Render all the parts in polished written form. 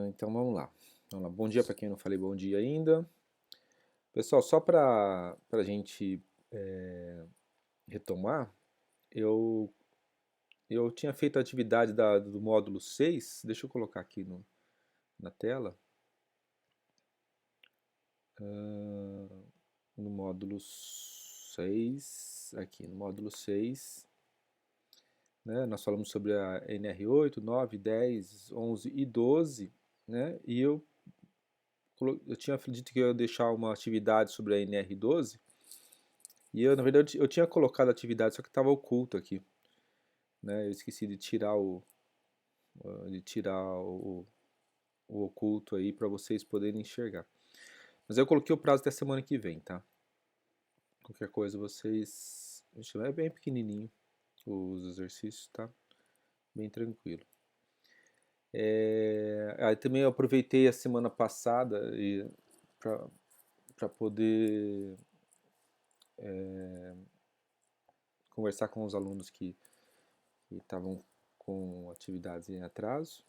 Então vamos lá. Vamos lá. Bom dia para quem não falei bom dia ainda. Pessoal, só para a gente retomar, eu, eu tinha feito a atividade do módulo 6. Deixa eu colocar aqui na tela. No módulo 6, aqui no módulo 6, né, nós falamos sobre a NR8, 9, 10, 11 e 12, né, e eu tinha dito que eu ia deixar uma atividade sobre a NR12, e na verdade, eu tinha colocado a atividade, só que estava oculto aqui, né, eu esqueci de tirar o oculto aí para vocês poderem enxergar. Mas eu coloquei o prazo até semana que vem, tá? Qualquer coisa vocês... É bem pequenininho os exercícios, tá? Bem tranquilo. Aí também eu aproveitei a semana passada para poder conversar com os alunos que estavam com atividades em atraso,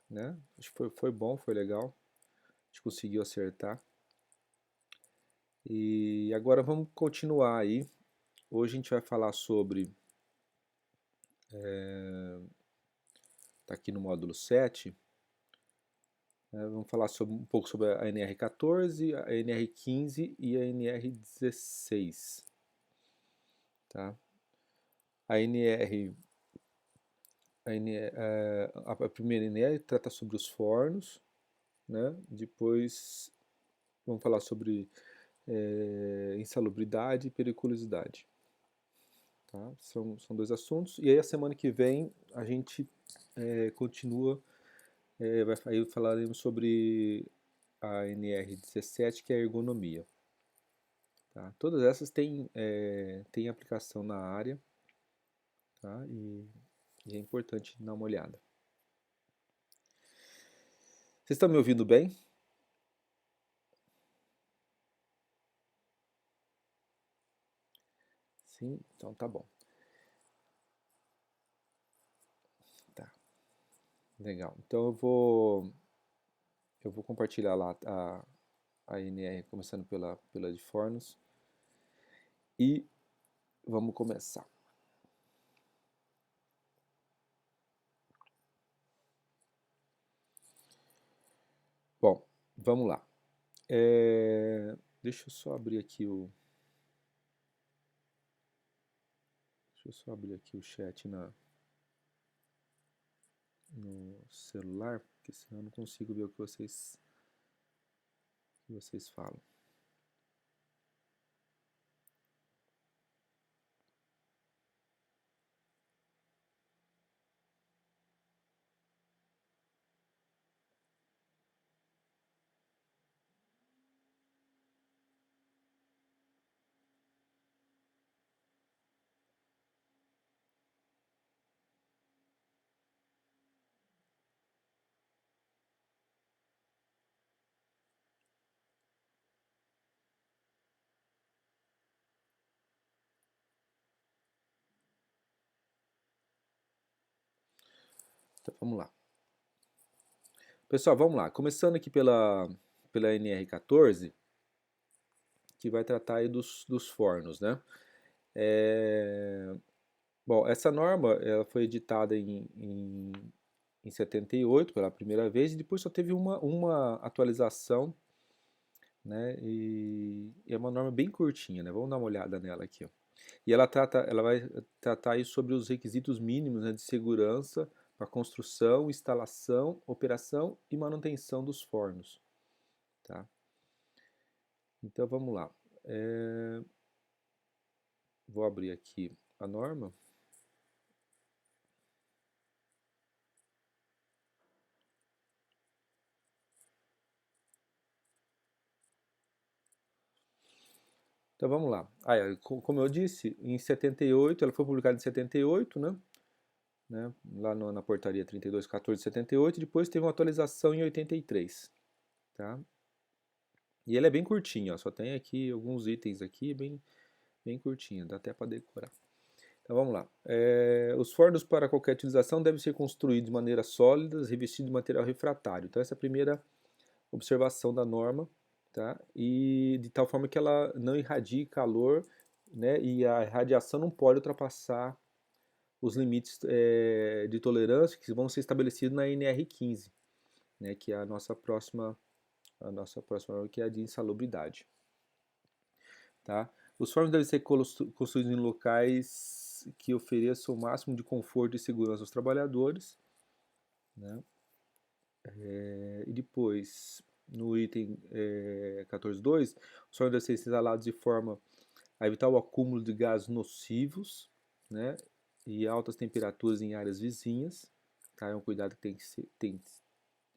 né? Acho que foi bom, foi legal. A gente conseguiu acertar. E agora vamos continuar aí. Hoje a gente vai falar sobre... Está aqui no módulo 7. Vamos falar um pouco sobre a NR14, a NR15 e a NR16. Tá? A NR... A primeira NR trata sobre os fornos, né? Depois vamos falar sobre insalubridade e periculosidade. Tá? São dois assuntos. E aí a semana que vem a gente continua, aí falaremos sobre a NR17, que é a ergonomia. Tá? Todas essas têm aplicação na área, tá? E é importante dar uma olhada. Vocês estão me ouvindo bem? Sim? Então tá bom. Tá, legal. Então eu vou compartilhar lá a NR, começando pela de fornos. E vamos começar. Bom, vamos lá. Deixa eu só abrir aqui o chat no celular, porque senão eu não consigo ver o que vocês falam. Então vamos lá. Pessoal, vamos lá. Começando aqui pela NR14, que vai tratar aí dos fornos, né? Bom, essa norma ela foi editada em 78 pela primeira vez, e depois só teve uma atualização, né? E é uma norma bem curtinha, né? Vamos dar uma olhada nela aqui, ó. E ela vai tratar aí sobre os requisitos mínimos, né, de segurança para construção, instalação, operação e manutenção dos fornos, tá? Então vamos lá. Vou abrir aqui a norma. Então vamos lá. Como eu disse, em 78, ela foi publicada em 78, né, lá na portaria 3214 de 78, e depois teve uma atualização em 83, tá? E ela é bem curtinha, ó, só tem aqui alguns itens aqui, bem curtinha, dá até para decorar. Então vamos lá. Os fornos para qualquer utilização devem ser construídos de maneira sólida, revestidos de material refratário. Então essa é a primeira observação da norma, tá? E de tal forma que ela não irradie calor, né? E a radiação não pode ultrapassar os limites de tolerância que vão ser estabelecidos na NR15, né? Que é a nossa próxima norma, que é a de insalubridade, tá? Os fornos devem ser construídos em locais que ofereçam o máximo de conforto e segurança aos trabalhadores, né? E depois, no item 14.2, os fornos devem ser instalados de forma a evitar o acúmulo de gases nocivos, né? E altas temperaturas em áreas vizinhas, tá? É um cuidado que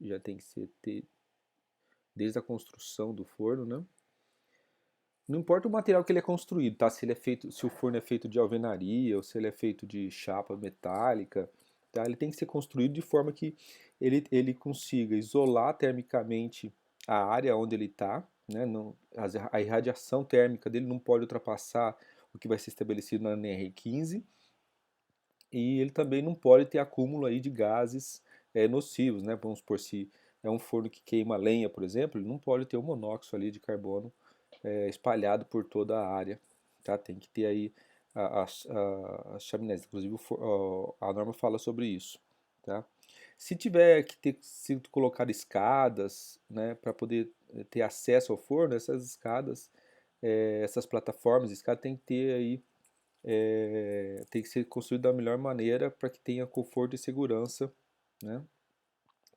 já tem que ser desde a construção do forno, né? Não importa o material que ele é construído, tá? Se ele é feito, se o forno é feito de alvenaria ou se ele é feito de chapa metálica, tá? Ele tem que ser construído de forma que ele consiga isolar termicamente a área onde ele está, né? Não, a irradiação térmica dele não pode ultrapassar o que vai ser estabelecido na NR15 e ele também não pode ter acúmulo aí de gases nocivos, né? Vamos supor, se é um forno que queima lenha, por exemplo, ele não pode ter o monóxido ali de carbono espalhado por toda a área, tá? Tem que ter aí as chaminés, inclusive a norma fala sobre isso, tá? Se tiver que ter sido colocado escadas, né, para poder ter acesso ao forno, essas escadas, essas plataformas de escada tem que ter aí, tem que ser construído da melhor maneira para que tenha conforto e segurança, né,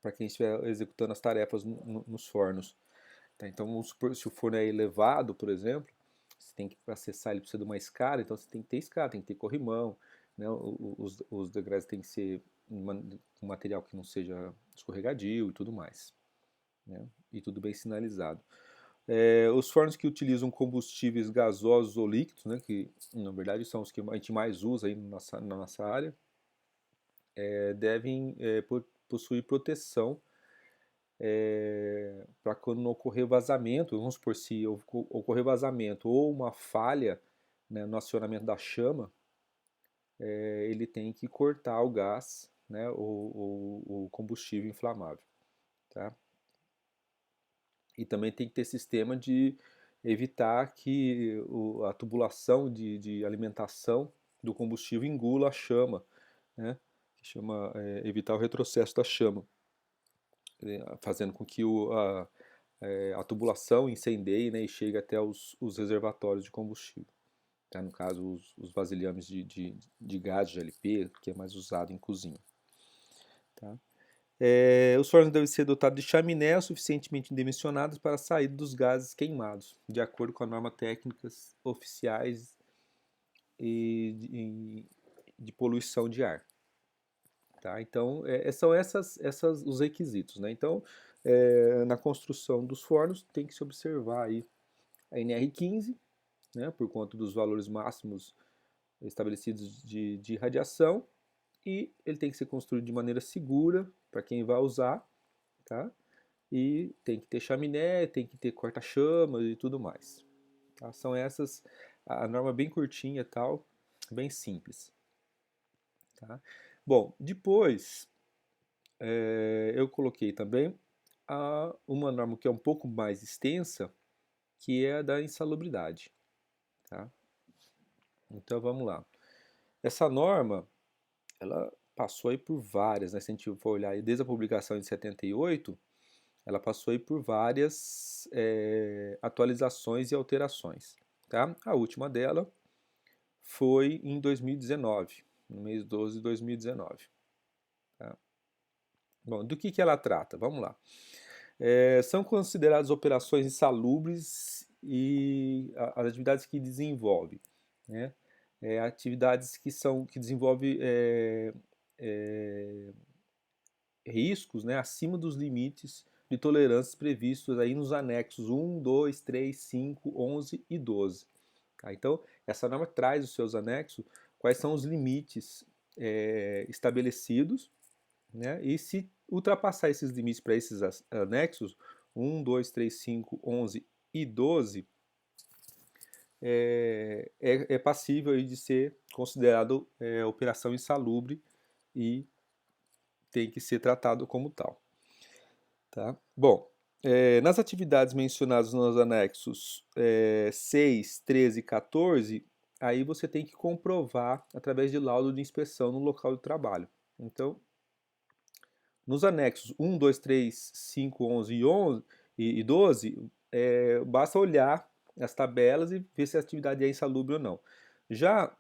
para quem estiver executando as tarefas nos fornos. Tá? Então, vamos supor, se o forno é elevado, por exemplo, você tem que acessar ele precisa de uma escada, então você tem que ter escada, tem que ter corrimão, né? Os degraus têm que ser um material que não seja escorregadio e tudo mais, né? E tudo bem sinalizado. Os fornos que utilizam combustíveis gasosos ou líquidos, né, que na verdade são os que a gente mais usa aí na nossa área, devem possuir proteção para quando não ocorrer vazamento, vamos supor, se ocorrer vazamento ou uma falha, né, no acionamento da chama, ele tem que cortar o gás, né, o combustível inflamável, tá? E também tem que ter sistema de evitar que a tubulação de alimentação do combustível engula a chama, né, que chama evitar o retrocesso da chama, fazendo com que a tubulação incendeie, né, e chegue até os reservatórios de combustível. Tá? No caso, os vasilhames de gás de LP, que é mais usado em cozinha. Tá? Os fornos devem ser dotados de chaminé suficientemente dimensionadas para a saída dos gases queimados, de acordo com as normas técnicas oficiais de poluição de ar. Tá? Então, são essas os requisitos. Né? Então, na construção dos fornos, tem que se observar aí a NR15, né, por conta dos valores máximos estabelecidos de radiação, e ele tem que ser construído de maneira segura para quem vai usar, tá? E tem que ter chaminé, tem que ter corta-chamas e tudo mais. Tá? São essas, a norma bem curtinha tal, bem simples. Tá? Bom, depois eu coloquei também uma norma que é um pouco mais extensa, que é a da insalubridade. Tá? Então vamos lá. Essa norma, ela passou aí por várias, né? Se a gente for olhar aí, desde a publicação de 78, ela passou aí por várias atualizações e alterações. Tá? A última dela foi em 2019, no mês 12 de 2019. Tá? Bom, do que ela trata? Vamos lá. São consideradas operações insalubres e as atividades que desenvolve, né? Atividades que desenvolvem riscos, né, acima dos limites de tolerância previstos aí nos anexos 1, 2, 3, 5, 11 e 12. Tá? Então, essa norma traz os seus anexos, quais são os limites estabelecidos, né, e se ultrapassar esses limites para esses anexos, 1, 2, 3, 5, 11 e 12, é passível aí de ser considerado operação insalubre e tem que ser tratado como tal. Tá? Bom, nas atividades mencionadas nos anexos 6, 13 e 14, aí você tem que comprovar através de laudo de inspeção no local de trabalho. Então, nos anexos 1, 2, 3, 5, 11 e 11 e 12, basta olhar as tabelas e ver se a atividade é insalubre ou não. Já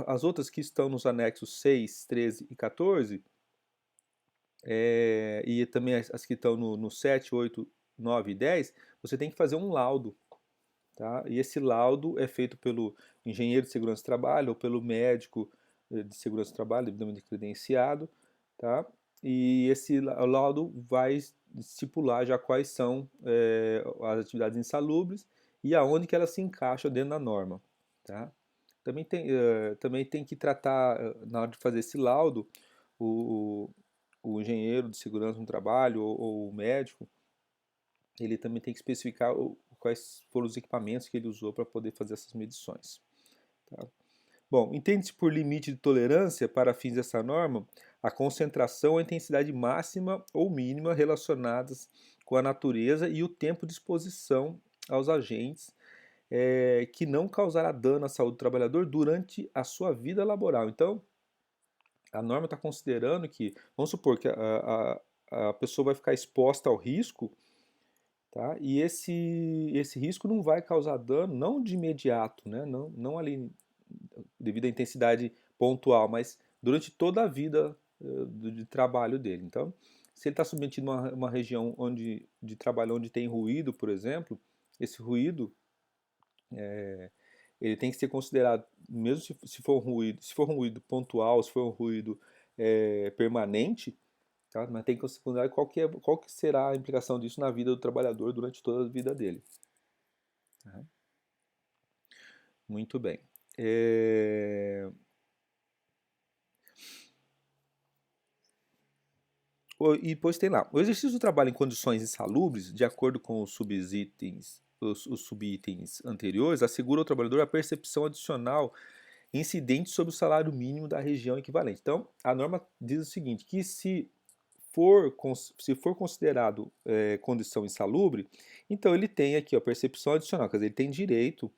as outras que estão nos anexos 6, 13 e 14, e também as que estão no 7, 8, 9 e 10, você tem que fazer um laudo. Tá? E esse laudo é feito pelo engenheiro de segurança do trabalho ou pelo médico de segurança do trabalho, devidamente credenciado. Tá? E esse laudo vai estipular já quais são as atividades insalubres e aonde que elas se encaixam dentro da norma. Tá? Também tem que tratar, na hora de fazer esse laudo, o, o engenheiro de segurança no trabalho ou o médico, ele também tem que especificar quais foram os equipamentos que ele usou para poder fazer essas medições. Tá? Bom, entende-se por limite de tolerância para fins dessa norma a concentração ou a intensidade máxima ou mínima relacionadas com a natureza e o tempo de exposição aos agentes que não causará dano à saúde do trabalhador durante a sua vida laboral. Então, a norma está considerando que, vamos supor que a pessoa vai ficar exposta ao risco, tá? E esse risco não vai causar dano, não de imediato, né? Não ali devido à intensidade pontual, mas durante toda a vida de trabalho dele. Então, se ele está submetido a uma região de trabalho onde tem ruído, por exemplo, esse ruído ele tem que ser considerado, mesmo se for um ruído pontual, se for um ruído permanente, tá? Mas tem que considerar qual que será a implicação disso na vida do trabalhador durante toda a vida dele. Tá? Muito bem. E depois tem lá, o exercício do trabalho em condições insalubres, de acordo com os subitens anteriores, assegura ao trabalhador a percepção adicional incidente sobre o salário mínimo da região equivalente. Então, a norma diz o seguinte, que se for considerado condição insalubre, então ele tem aqui a percepção adicional, quer dizer, ele tem direito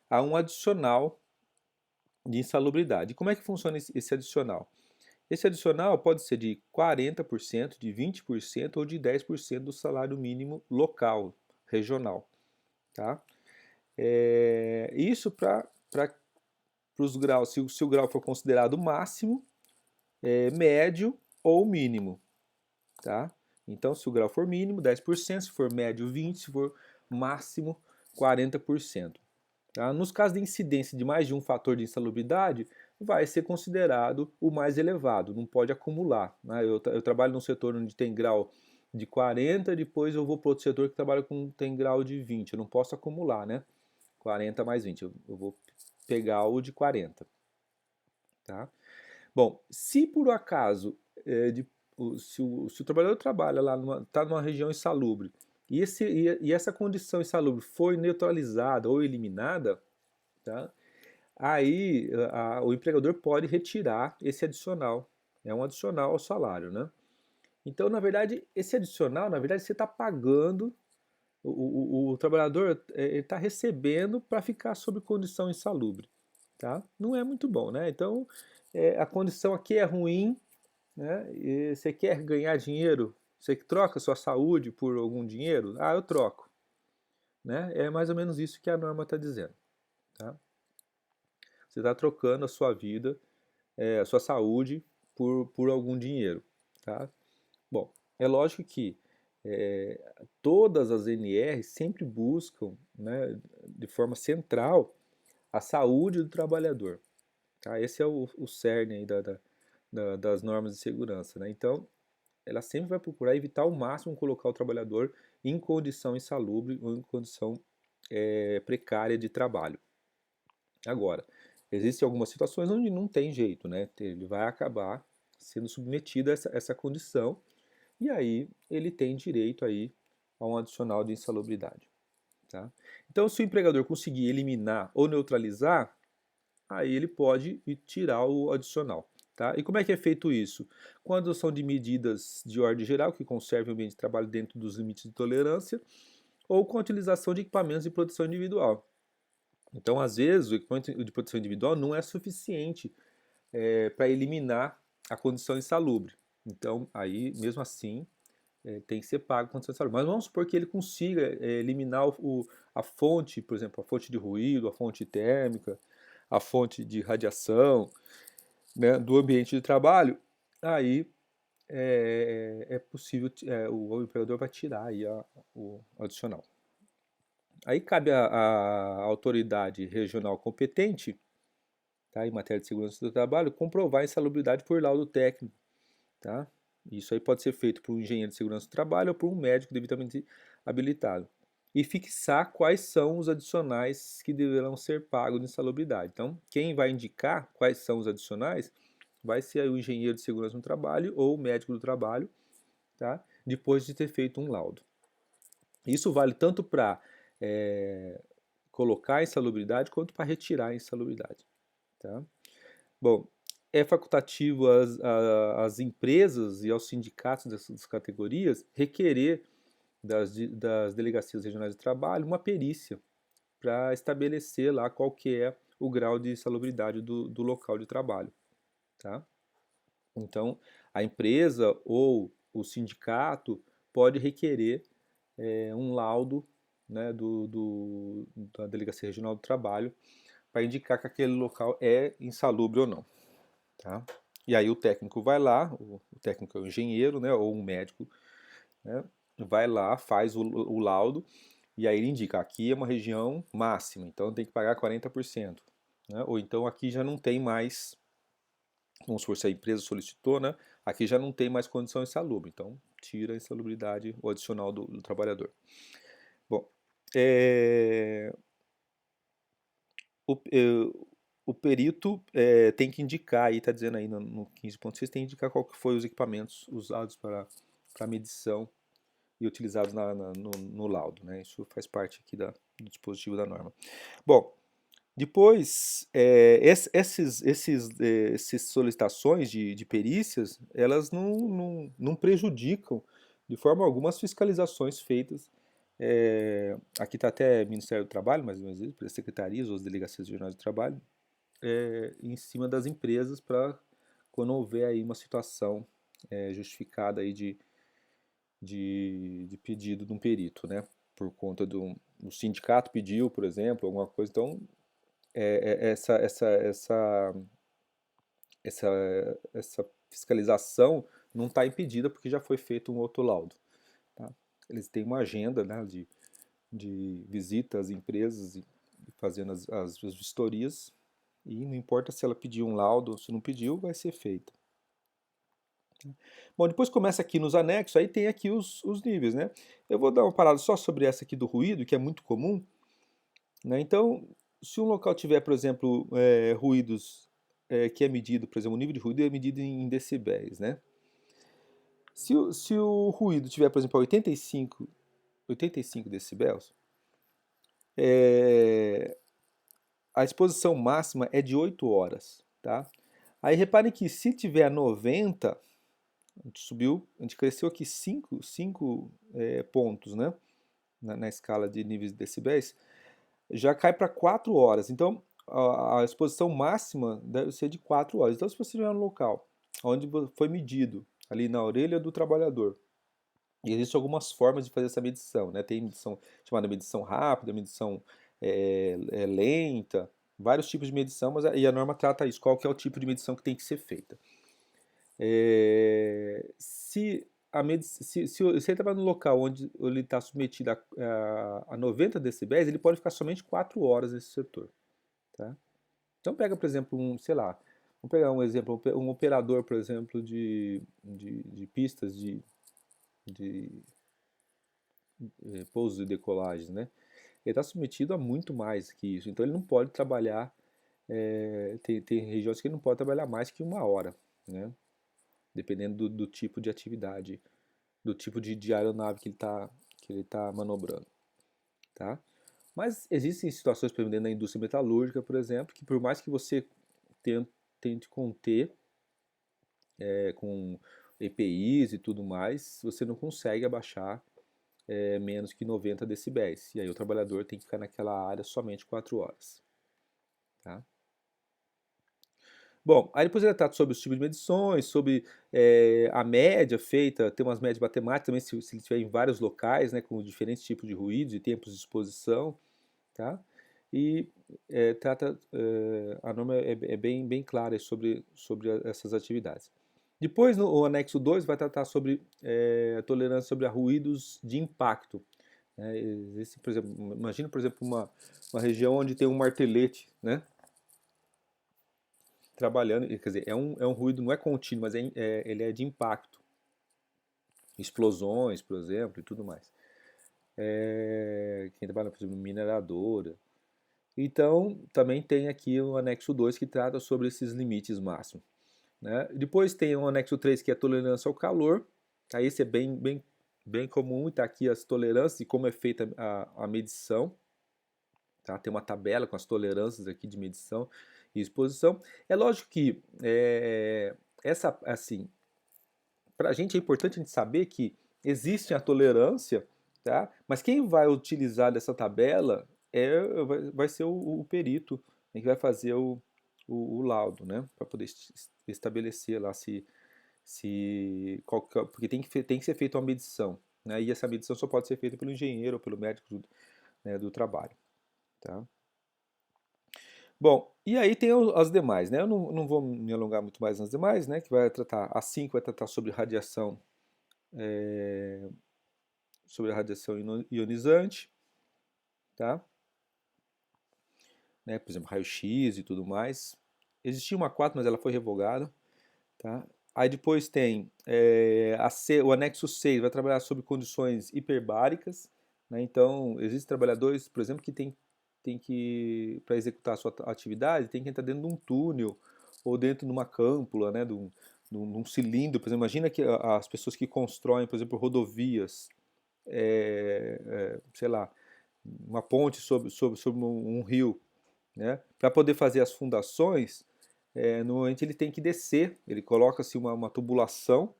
a um adicional de insalubridade. E como é que funciona esse adicional? Esse adicional pode ser de 40%, de 20% ou de 10% do salário mínimo local, regional. Tá? Isso para os graus, se o grau for considerado máximo, médio ou mínimo. Tá? Então, se o grau for mínimo, 10%, se for médio, 20%, se for máximo, 40%. Tá? Nos casos de incidência de mais de um fator de insalubridade, vai ser considerado o mais elevado, não pode acumular. Né? Eu trabalho num setor onde tem grau de 40, depois eu vou para outro setor que tem grau de 20, eu não posso acumular, né? 40 mais 20, eu vou pegar o de 40. Tá? Bom, se por acaso se o trabalhador trabalha lá, está numa região insalubre, e essa condição insalubre foi neutralizada ou eliminada, tá? Aí o empregador pode retirar esse adicional, é um adicional ao salário, né? Então, na verdade, esse adicional, na verdade, você está pagando, o trabalhador está recebendo para ficar sob condição insalubre, tá? Não é muito bom, né? Então, a condição aqui é ruim, né? E você quer ganhar dinheiro? Você troca sua saúde por algum dinheiro? Ah, eu troco. Né? É mais ou menos isso que a norma está dizendo. Tá? Você está trocando a sua vida, a sua saúde, por algum dinheiro. Tá? Bom, é lógico que todas as NRs sempre buscam, né, de forma central, a saúde do trabalhador. Tá? Esse é o cerne aí das normas de segurança. Né? Então, ela sempre vai procurar evitar ao máximo colocar o trabalhador em condição insalubre ou em condição precária de trabalho. Agora, existem algumas situações onde não tem jeito, né? Ele vai acabar sendo submetido a essa condição e aí ele tem direito aí a um adicional de insalubridade. Tá? Então, se o empregador conseguir eliminar ou neutralizar, aí ele pode tirar o adicional. Tá? E como é que é feito isso? Com a adoção de medidas de ordem geral que conservem o ambiente de trabalho dentro dos limites de tolerância, ou com a utilização de equipamentos de proteção individual. Então, às vezes, o equipamento de proteção individual não é suficiente para eliminar a condição insalubre. Então, aí, mesmo assim, tem que ser pago a condição insalubre. Mas vamos supor que ele consiga eliminar a fonte, por exemplo, a fonte de ruído, a fonte térmica, a fonte de radiação, né, do ambiente de trabalho, aí é possível, o empregador vai tirar aí o adicional. Aí cabe à autoridade regional competente, tá, em matéria de segurança do trabalho, comprovar a insalubridade por laudo técnico. Tá? Isso aí pode ser feito por um engenheiro de segurança do trabalho ou por um médico devidamente habilitado. E fixar quais são os adicionais que deverão ser pagos de insalubridade. Então, quem vai indicar quais são os adicionais vai ser o engenheiro de segurança do trabalho ou o médico do trabalho, tá? Depois de ter feito um laudo. Isso vale tanto para colocar a insalubridade quanto para retirar a insalubridade. Tá? Bom, é facultativo às empresas e aos sindicatos dessas categorias requerer das delegacias regionais de trabalho uma perícia para estabelecer lá qual que é o grau de salubridade do local de trabalho. Tá? Então, a empresa ou o sindicato pode requerer um laudo, né, da Delegacia Regional do Trabalho para indicar que aquele local é insalubre ou não. Tá? E aí o técnico vai lá, o técnico é o engenheiro, né, ou um médico, né, vai lá, faz o laudo, e aí ele indica, aqui é uma região máxima, então tem que pagar 40%. Né, ou então aqui já não tem mais, vamos supor, se a empresa solicitou, né, aqui já não tem mais condição insalubre, então tira a insalubridade, o adicional do trabalhador. Bom, o, o perito tem que indicar, aí está dizendo aí no 15.6, tem que indicar qual que foi os equipamentos usados para medição e utilizados no laudo. Né? Isso faz parte aqui do dispositivo da norma. Bom, depois, essas solicitações de perícias, elas não prejudicam de forma alguma as fiscalizações feitas. Aqui está até Ministério do Trabalho, mais uma vez, pelas secretarias ou as delegacias regionais do trabalho, em cima das empresas para quando houver aí uma situação justificada aí de pedido de um perito, né? Por conta do sindicato pediu, por exemplo, alguma coisa. Então, essa, essa fiscalização não está impedida porque já foi feito um outro laudo. Tá? Eles têm uma agenda, né, de visita às empresas e fazendo as vistorias, e não importa se ela pediu um laudo ou se não pediu, vai ser feita. Bom, depois começa aqui nos anexos, aí tem aqui os níveis, né? Eu vou dar uma parada só sobre essa aqui do ruído, que é muito comum, né? Então, se um local tiver, por exemplo, ruídos que é medido, por exemplo, o nível de ruído é medido em decibéis, né? Se o ruído tiver, por exemplo, 85 decibéis, a exposição máxima é de 8 horas, tá? Aí reparem que se tiver 90, a gente cresceu aqui 5 pontos, né? Na escala de níveis de decibéis, já cai para 4 horas. Então, a exposição máxima deve ser de 4 horas. Então, se você estiver no local onde foi medido, ali na orelha do trabalhador, e existem algumas formas de fazer essa medição, né? Tem medição chamada medição rápida, medição lenta, vários tipos de medição, mas e a norma trata isso, qual que é o tipo de medição que tem que ser feita. Se ele trabalha no local onde ele está submetido a 90 decibéis, ele pode ficar somente 4 horas nesse setor. Tá? Então pega, por exemplo, sei lá, vamos pegar um exemplo, um operador, por exemplo, de pistas de pousos e decolagens, né? Ele está submetido a muito mais que isso, então ele não pode trabalhar, tem regiões que ele não pode trabalhar mais que 1 hora, né? Dependendo do tipo de atividade, do tipo de aeronave que ele tá manobrando, tá? Mas existem situações, por exemplo, dentro da indústria metalúrgica, por exemplo, que por mais que você tente conter com EPIs e tudo mais, você não consegue abaixar menos que 90 decibéis. E aí o trabalhador tem que ficar naquela área somente 4 horas. Tá? Bom, aí depois ele trata sobre os tipos de medições, sobre a média feita, tem umas médias matemáticas também, se ele estiver em vários locais, né, com diferentes tipos de ruídos e tempos de exposição, tá? E a norma é bem clara sobre essas atividades. Depois, no anexo 2 vai tratar sobre a tolerância sobre a ruídos de impacto. Né? Existe, por exemplo, imagina, por exemplo, uma região onde tem um martelete, né? Trabalhando, quer dizer, é um ruído, não é contínuo, mas ele é de impacto. Explosões, por exemplo, e tudo mais. Quem trabalha, por exemplo, mineradora. Então, também tem aqui o anexo 2 que trata sobre esses limites máximos. Né? Depois tem o anexo 3 que é a tolerância ao calor. Aí esse é bem comum, está aqui as tolerâncias e como é feita a medição. Tá? Tem uma tabela com as tolerâncias aqui de medição e exposição. É lógico que assim, para a gente é importante a gente saber que existe a tolerância, tá? Mas quem vai utilizar dessa tabela vai ser o perito, que vai fazer o laudo, né? Para poder estabelecer lá porque tem que ser feita uma medição, né? E essa medição só pode ser feita pelo engenheiro ou pelo médico né, do trabalho, tá? Bom, e aí tem as demais, né? Eu não vou me alongar muito mais nas demais, né? Que vai tratar, a 5 vai tratar sobre a radiação ionizante, tá? Né? Por exemplo, raio-x e tudo mais. Existia uma 4, mas ela foi revogada, tá? Aí depois tem o anexo 6, vai trabalhar sobre condições hiperbáricas, né? Então, existem trabalhadores, por exemplo, que tem que, para executar a sua atividade, tem que entrar dentro de um túnel ou dentro de uma câmpula, né? De um cilindro. Por exemplo, imagina que as pessoas que constroem, por exemplo, rodovias, sei lá, uma ponte sobre um rio, né? Para poder fazer as fundações, normalmente ele tem que descer, ele coloca-se uma tubulação,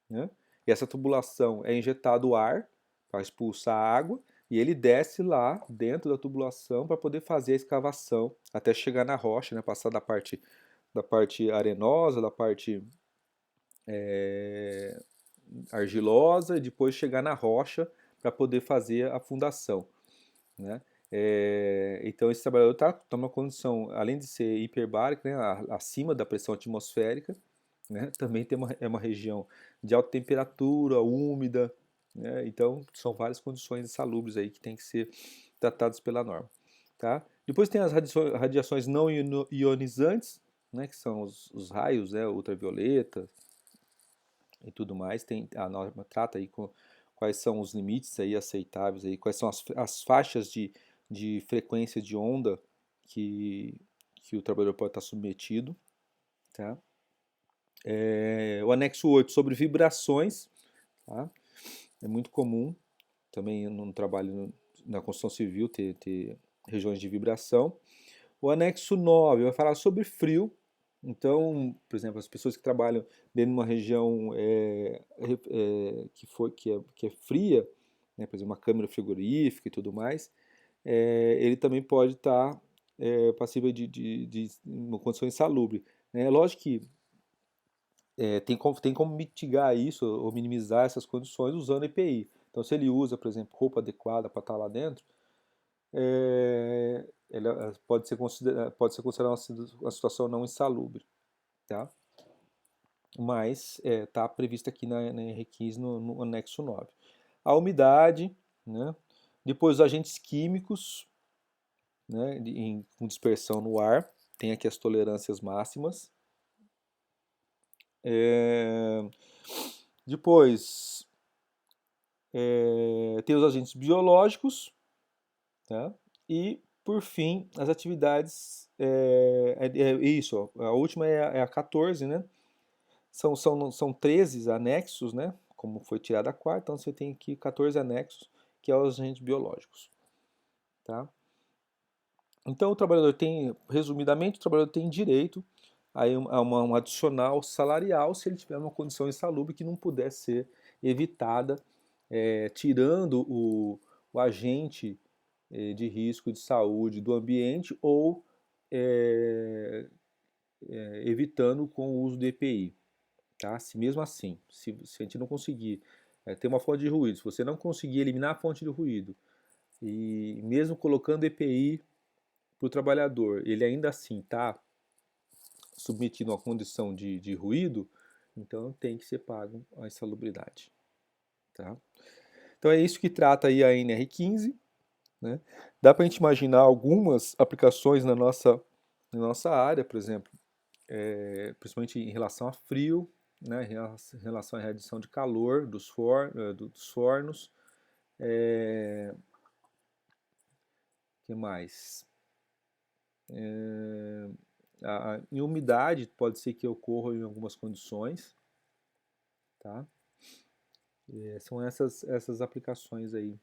né? E essa tubulação é injetado ar para expulsar a água, e ele desce lá dentro da tubulação para poder fazer a escavação até chegar na rocha, né? Passar da parte arenosa, da parte argilosa e depois chegar na rocha para poder fazer a fundação, né? Então esse trabalhador está numa condição, além de ser hiperbárico, né, acima da pressão atmosférica, né, também é uma região de alta temperatura, úmida, né, então são várias condições insalubres aí que tem que ser tratadas pela norma. Tá? Depois tem as radiações não ionizantes, né, que são os raios, né, ultravioleta e tudo mais. A norma trata aí quais são os limites aí aceitáveis, aí, quais são as faixas de frequência de onda que o trabalhador pode estar submetido. Tá? O anexo 8 sobre vibrações, tá? É muito comum também no trabalho na construção civil ter regiões de vibração. O anexo 9 vai falar sobre frio. Então, por exemplo, as pessoas que trabalham dentro de uma região que é fria, né, por exemplo, uma câmara frigorífica e tudo mais, ele também pode estar passível de uma condição insalubre. Né? Lógico que tem como mitigar isso ou minimizar essas condições usando EPI. Então, se ele usa, por exemplo, roupa adequada para estar lá dentro, ela pode ser considerada uma situação não insalubre, tá? Mas está prevista aqui na NR15 no anexo 9. A umidade, né? Depois os agentes químicos, né? Com dispersão no ar, tem aqui as tolerâncias máximas. Depois tem os agentes biológicos, tá? E por fim as atividades isso, a última é a 14, né? São 13 anexos, né? Como foi tirada a quarta, então você tem aqui 14 anexos, que é os agentes biológicos. Tá? Então o trabalhador tem, resumidamente, o trabalhador tem direito a um adicional salarial se ele tiver uma condição insalubre que não puder ser evitada, tirando o agente de risco de saúde do ambiente ou é, evitando com o uso do EPI. Tá? Se mesmo assim, se a gente não conseguir ter uma fonte de ruído, se você não conseguir eliminar a fonte de ruído e mesmo colocando EPI para o trabalhador, ele ainda assim está submetido a uma condição de ruído, então tem que ser pago a insalubridade. Tá? Então é isso que trata aí a NR15. Né? Dá para a gente imaginar algumas aplicações na nossa área, por exemplo, principalmente em relação a frio, né? Em relação à redução de calor dos fornos. Que mais? Em umidade pode ser que ocorra em algumas condições, tá? São essas aplicações aí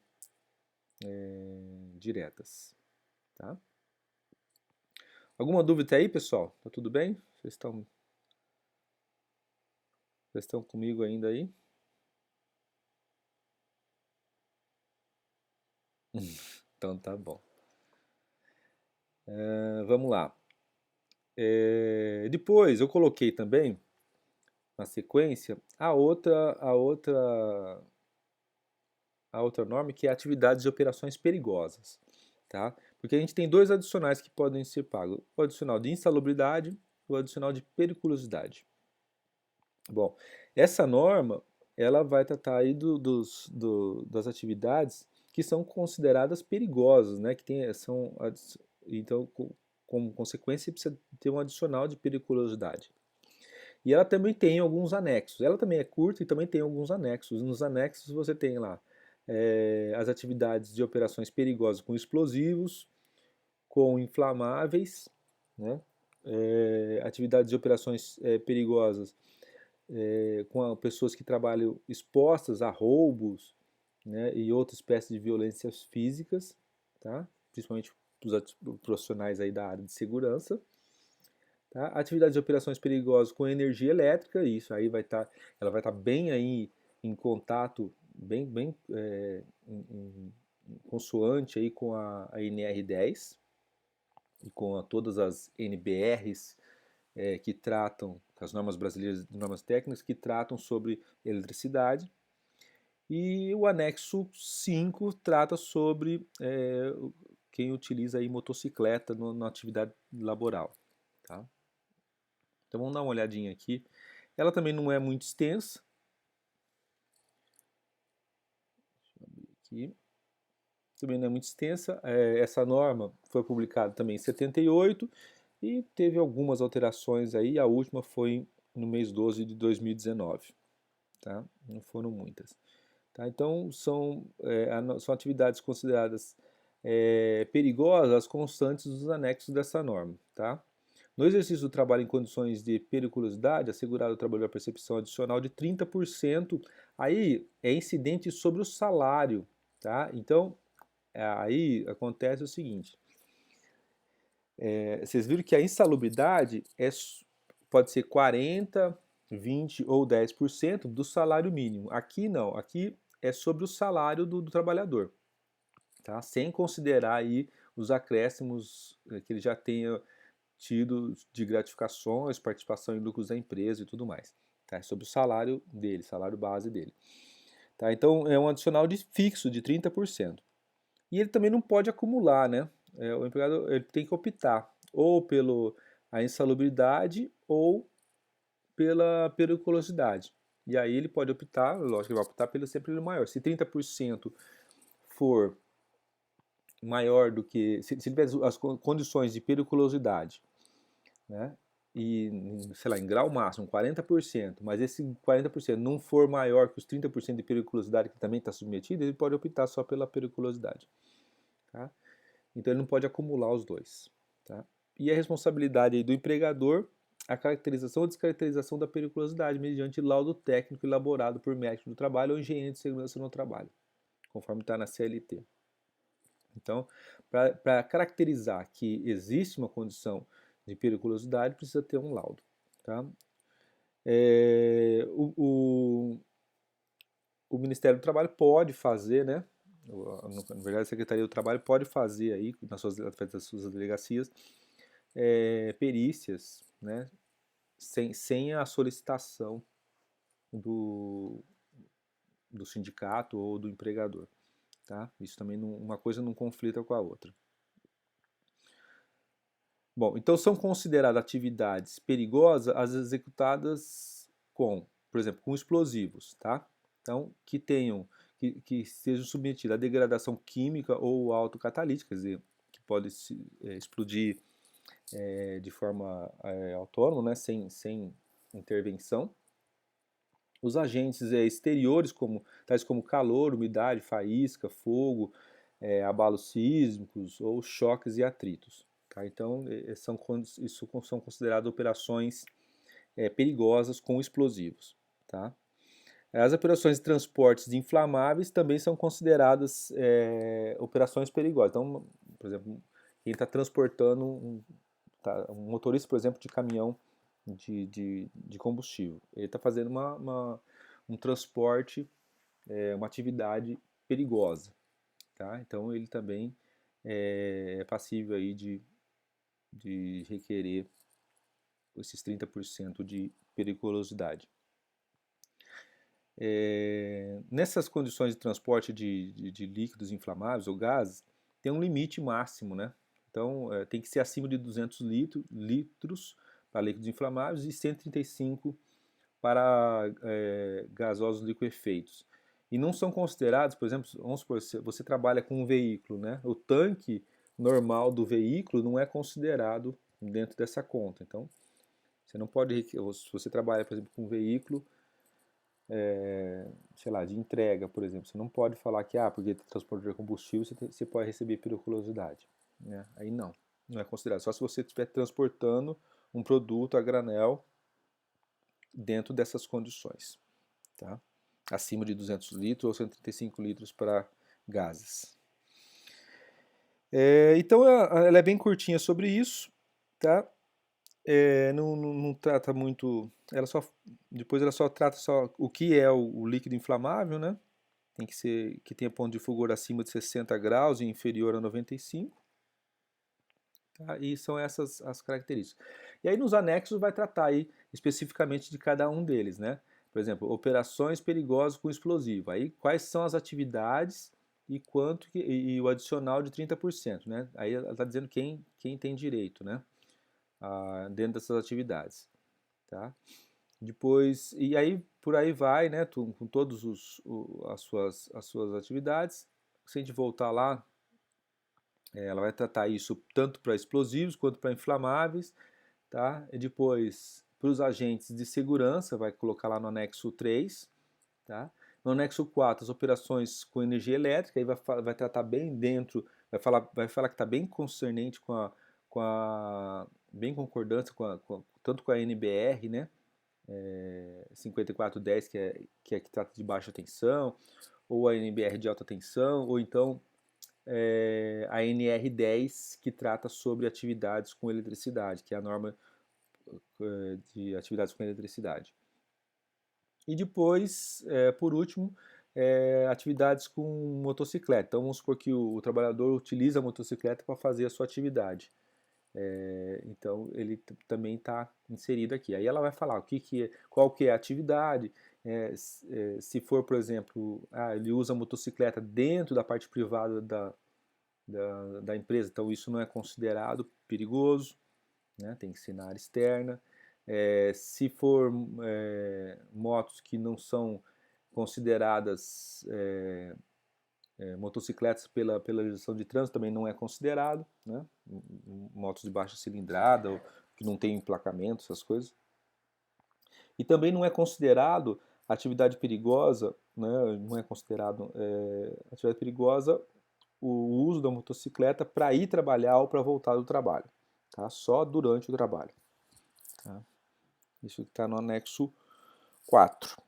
diretas, tá? Alguma dúvida aí, pessoal? Tá tudo bem? Vocês estão comigo ainda aí? Então tá bom. Vamos lá. Depois eu coloquei também na sequência a outra norma que é atividades e operações perigosas, tá? Porque a gente tem dois adicionais que podem ser pagos: o adicional de insalubridade e o adicional de periculosidade. Bom, essa norma ela vai tratar aí das atividades que são consideradas perigosas, né? Então, como consequência, precisa ter um adicional de periculosidade. E ela também tem alguns anexos. Ela também é curta e também tem alguns anexos. Nos anexos você tem lá as atividades de operações perigosas com explosivos, com inflamáveis, né? Atividades de operações perigosas com pessoas que trabalham expostas a roubos, né, e outras espécies de violências físicas, tá? Principalmente os profissionais aí da área de segurança. Tá? Atividades de operações perigosas com energia elétrica, isso aí ela vai estar bem aí em contato, bem em consoante aí com a NR10 e com todas as NBRs que tratam, as normas brasileiras de normas técnicas que tratam sobre eletricidade. E o anexo 5 trata sobre quem utiliza aí motocicleta na atividade laboral. Tá? Então vamos dar uma olhadinha aqui. Ela também não é muito extensa. Deixa eu abrir aqui. Também não é muito extensa. Essa norma foi publicada também em 78 e teve algumas alterações aí. A última foi no mês 12 de 2019. Tá? Não foram muitas. Tá? Então são atividades consideradas perigosas as constantes dos anexos dessa norma. Tá? No exercício do trabalho em condições de periculosidade, assegurado ao trabalhador a percepção adicional de 30%, aí é incidente sobre o salário. Tá? Então, aí acontece o seguinte, vocês viram que a insalubridade pode ser 40%, 20% ou 10% do salário mínimo. Aqui não, aqui é sobre o salário do trabalhador, tá? Sem considerar aí os acréscimos que ele já tenha tido de gratificações, participação em lucros da empresa e tudo mais. Tá? É sobre o salário dele, salário base dele. Tá? Então é um adicional fixo de 30%. E ele também não pode acumular, né? O empregado ele tem que optar ou pela insalubridade ou pela periculosidade. E aí ele pode optar, lógico que ele vai optar sempre pelo maior. Se 30% for maior do que. Se tiver as condições de periculosidade, né? E, sei lá, em grau máximo, 40%, mas esse 40% não for maior que os 30% de periculosidade que também está submetido, ele pode optar só pela periculosidade. Tá? Então ele não pode acumular os dois. Tá? E a responsabilidade do empregador, a caracterização ou descaracterização da periculosidade mediante laudo técnico elaborado por médico do trabalho ou engenheiro de segurança no trabalho, conforme está na CLT. Então, para caracterizar que existe uma condição de periculosidade, precisa ter um laudo. Tá? É, o Ministério do Trabalho pode fazer, né? Na verdade, a Secretaria do Trabalho pode fazer aí, através das suas delegacias, perícias, né? Sem a solicitação do, do sindicato ou do empregador. Tá? Isso também uma coisa não conflita com a outra. Bom, então são consideradas atividades perigosas as executadas por exemplo, com explosivos, tá? Então, que sejam submetidas à degradação química ou autocatalítica, quer dizer, que pode explodir de forma autônoma, né, sem intervenção. Os agentes exteriores, tais como calor, umidade, faísca, fogo, abalos sísmicos ou choques e atritos. Tá? Então, isso são consideradas operações perigosas com explosivos. Tá? As operações de transportes de inflamáveis também são consideradas operações perigosas. Então, por exemplo, quem está transportando um motorista, por exemplo, de caminhão de combustível, ele está fazendo um transporte, uma atividade perigosa. Tá? Então, ele também é passível aí de requerer esses 30% de periculosidade. Nessas condições de transporte de líquidos inflamáveis ou gases, tem um limite máximo, né? Então, tem que ser acima de 200 litros para líquidos inflamáveis e 135 para gasosos liquefeitos. E não são considerados, por exemplo, vamos supor, você trabalha com um veículo, né? O tanque normal do veículo não é considerado dentro dessa conta. Então, você não pode, se você trabalha, por exemplo, com um veículo, sei lá, de entrega, por exemplo, você não pode falar que, porque transporte de combustível você pode receber periculosidade. Né? Aí não é considerado. Só se você estiver transportando um produto a granel dentro dessas condições. Tá? Acima de 200 litros ou 135 litros para gases. Então, ela é bem curtinha sobre isso. Tá? Não trata muito. Depois ela só trata o que é o líquido inflamável, né? Tem que ser que tenha ponto de fulgor acima de 60 graus e inferior a 95. Tá? E são essas as características. E aí nos anexos vai tratar aí especificamente de cada um deles, né? Por exemplo, operações perigosas com explosivo. Aí quais são as atividades e e o adicional de 30%, né? Aí ela está dizendo quem tem direito, né? Dentro dessas atividades, tá? Depois, e aí por aí vai, né, com todas as suas atividades. Se a gente voltar lá, ela vai tratar isso tanto para explosivos quanto para inflamáveis, tá? E depois, para os agentes de segurança, vai colocar lá no anexo 3, tá? No anexo 4, as operações com energia elétrica, aí vai tratar bem dentro, vai falar que está bem concernente bem concordância tanto com a NBR, né? 5410, que trata de baixa tensão, ou a NBR de alta tensão, ou então a NR10, que trata sobre atividades com eletricidade, que é a norma de atividades com eletricidade. E depois, por último, atividades com motocicleta. Então vamos supor que o trabalhador utiliza a motocicleta para fazer a sua atividade. Então ele também está inserido aqui. Aí ela vai falar qual que é a atividade, se for, por exemplo, ele usa a motocicleta dentro da parte privada da empresa, então isso não é considerado perigoso, né? Tem que ser na área externa. Se for motos que não são consideradas motocicletas pela legislação de trânsito, também não é considerado, né? Motos de baixa cilindrada, ou que não tem emplacamento, essas coisas. E também não é considerado atividade perigosa, né? Não é considerado atividade perigosa o uso da motocicleta para ir trabalhar ou para voltar do trabalho, tá? Só durante o trabalho. Tá? Isso está no anexo 4.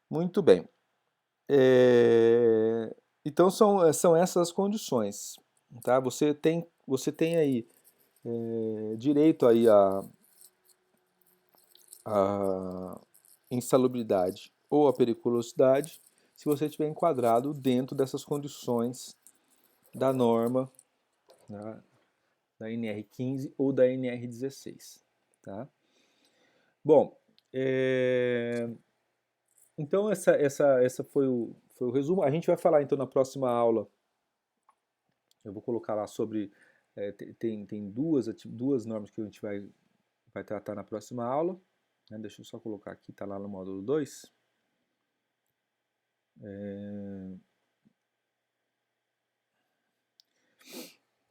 Muito bem. Então são essas as condições, tá? Você tem aí direito aí a insalubridade ou a periculosidade se você estiver enquadrado dentro dessas condições da norma, né, da NR15 ou da NR16. Tá? Bom, então essa foi o resumo. A gente vai falar então na próxima aula, eu vou colocar lá sobre, tem duas normas que a gente vai tratar na próxima aula. Né? Deixa eu só colocar aqui, está lá no módulo 2.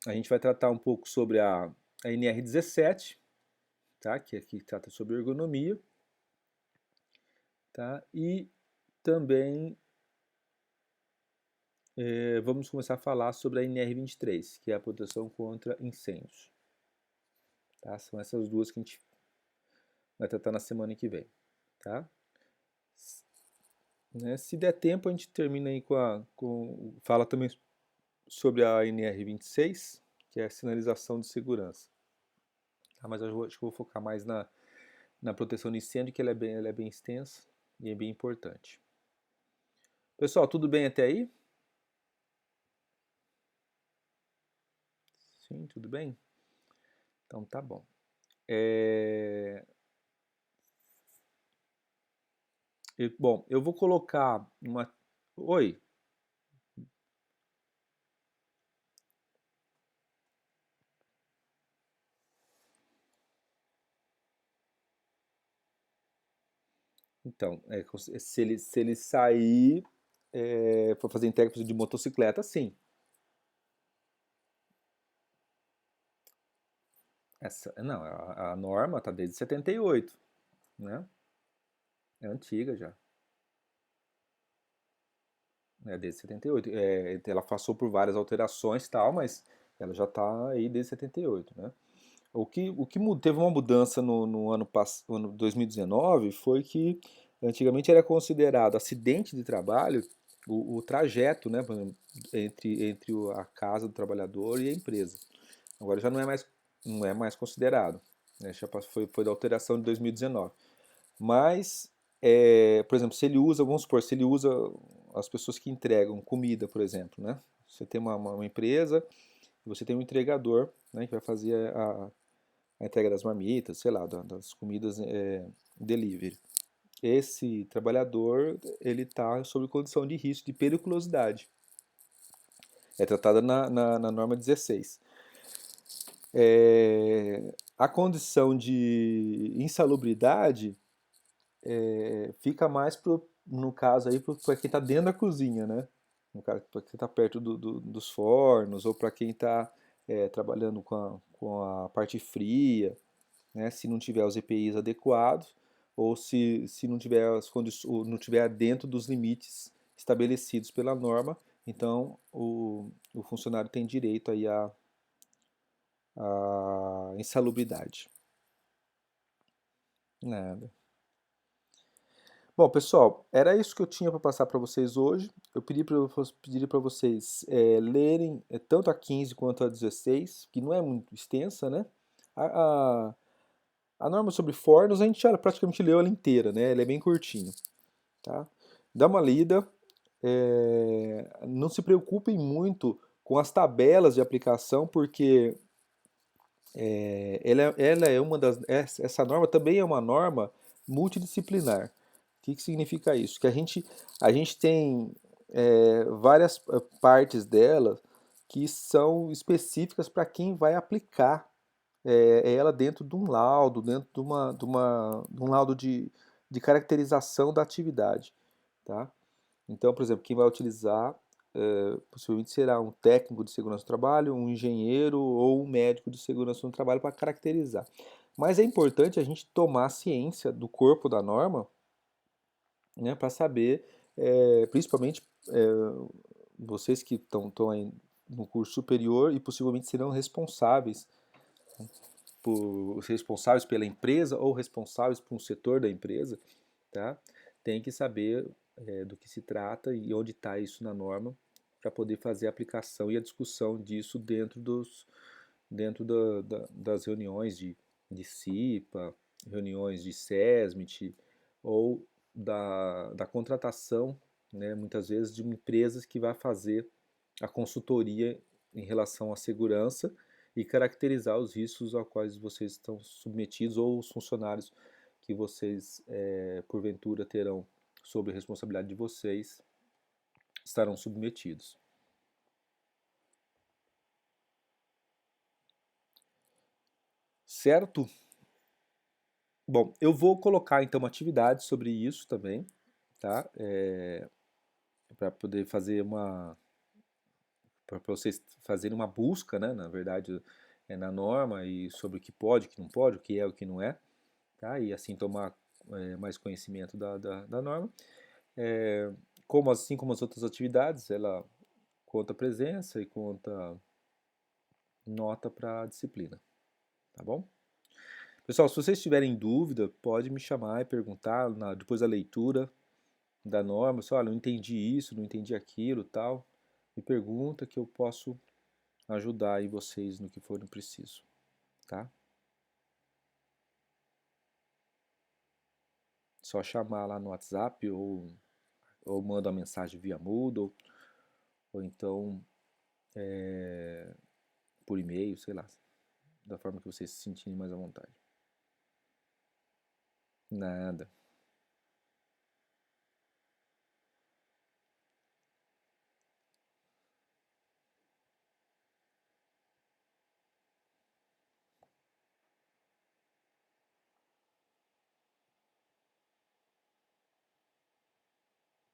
A gente vai tratar um pouco sobre a NR17, tá? Que aqui trata sobre ergonomia, tá? E também vamos começar a falar sobre a NR23, que é a proteção contra incêndios. Tá? São essas duas que a gente vai tratar na semana que vem. Tá? Né? Se der tempo, a gente termina aí fala também sobre a NR26, que é a sinalização de segurança. Tá? Mas acho que eu vou focar mais na proteção de incêndio, que ela é bem extensa e é bem importante. Pessoal, tudo bem até aí? Sim, tudo bem? Então tá bom. Bom, eu vou colocar uma. Oi. Então, se ele sair para fazer intérprete de motocicleta, sim. Não, a norma está desde 78, né? É antiga já. É desde 78. Ela passou por várias alterações e tal, mas ela já está aí desde 78, né? Teve uma mudança no ano 2019 foi que antigamente era considerado acidente de trabalho o trajeto, né, por exemplo, entre a casa do trabalhador e a empresa. Agora já não é mais considerado, né, foi da alteração de 2019. Mas, por exemplo, se ele usa, vamos supor, se ele usa as pessoas que entregam comida, por exemplo, né? Você tem uma empresa e você tem um entregador, né, que vai fazer a entrega das marmitas, sei lá, das comidas delivery. Esse trabalhador, ele está sob condição de risco de periculosidade. É tratada na norma 16. A condição de insalubridade fica mais no caso aí para quem está dentro da cozinha, né? No caso, para quem está perto dos fornos ou para quem está trabalhando com a parte fria, né, se não tiver os EPIs adequados ou se não tiver não tiver dentro dos limites estabelecidos pela norma, então o funcionário tem direito aí à insalubridade. Nada. Bom, pessoal, era isso que eu tinha para passar para vocês hoje. Eu pedi para vocês lerem tanto a 15 quanto a 16, que não é muito extensa, né? A, a, a norma sobre fornos a gente já praticamente leu ela inteira, né? Ela é bem curtinha, tá? Dá uma lida, não se preocupem muito com as tabelas de aplicação, porque ela é uma essa norma também é uma norma multidisciplinar. O que significa isso? Que a gente tem várias partes dela que são específicas para quem vai aplicar ela dentro de um laudo, dentro de um laudo de caracterização da atividade, tá? Então, por exemplo, quem vai utilizar possivelmente será um técnico de segurança do trabalho, um engenheiro ou um médico de segurança do trabalho para caracterizar. Mas é importante a gente tomar ciência do corpo da norma, né, para saber, principalmente vocês que estão aí no curso superior e possivelmente serão responsáveis pela empresa ou responsáveis por um setor da empresa, tá? Tem que saber do que se trata e onde está isso na norma para poder fazer a aplicação e a discussão disso dentro das reuniões de CIPA, reuniões de SESMIT ou da contratação, né, muitas vezes de empresas que vai fazer a consultoria em relação à segurança e caracterizar os riscos aos quais vocês estão submetidos ou os funcionários que vocês, porventura, terão sob a responsabilidade de vocês, estarão submetidos. Certo? Bom, eu vou colocar então uma atividade sobre isso também, tá? Para poder fazer para vocês fazerem uma busca, né? Na verdade, na norma e sobre o que pode, o que não pode, o que é, o que não é, tá? E assim tomar mais conhecimento da norma. Assim como as outras atividades, ela conta presença e conta nota para a disciplina, tá bom? Pessoal, se vocês tiverem dúvida, pode me chamar e perguntar depois da leitura da norma, só, olha, não entendi isso, não entendi aquilo, tal. Me pergunta que eu posso ajudar aí vocês no que for preciso, tá? Só chamar lá no WhatsApp ou manda uma mensagem via Moodle ou então por e-mail, sei lá, da forma que vocês se sentirem mais à vontade. Nada.